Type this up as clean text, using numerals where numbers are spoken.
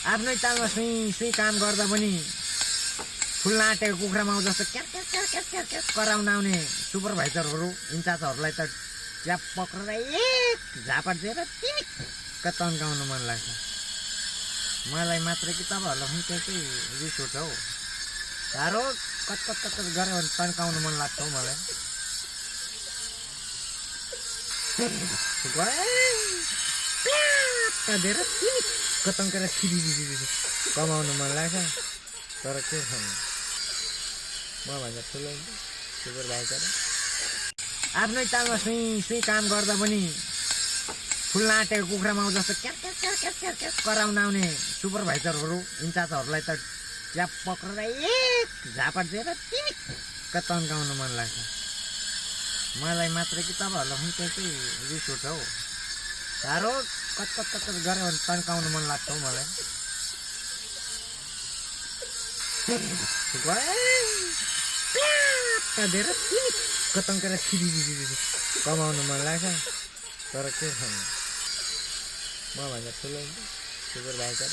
आफ्नै तालमा सुई सुई काम गर्दा पनि फुल्न आँटेको कुखुरा माउ जस्तो क्यार क्यार क्यार क्यार क्यार क्यार कराउन आउने सुपरभाइजरहरू इन्चार्जहरूलाई त च्याप पक्रेर एक झापट दिएर टिमिक्क तन्काउनु मन लाग्छ। मलाई मात्र कि तपाईँहरूलाई पनि त्यस्तै रिस उठ्छ हौ। साह्रो कचकच कचकच गऱ्यो भने तन्काउनु मन लाग्छ हौ मलाई। दिएर टिमिक्क तन्केर कमाउनु मन लाग्छ। तर के छ मभन्दा ठुलो सुपरभाइजर आफ्नै तालमा सुई सुई काम गर्दा पनि फुल्न आँटेको कुखुरा माउ जस्तो क्यार क्यार क्यार क्यार क्यार क्यार कराउन आउने सुपरभाइजरहरू इन्चार्जहरूलाई त च्याप पक्रेर एक झापट दिएर टिमिक्क तन्काउनु मन लाग्छ। मलाई मात्र कि तपाईँहरूलाई पनि त्यस्तै रिस उठ्छ हौ। साह्रो कचकच कचकच गऱ्यो भने तन्काउनु मन लाग्छ हौ मलाई। दिएर टिमिक्क तन्केर कमाउनु मन लाग्छ। तर के छ मभन्दा ठुलो सुपरभाइजर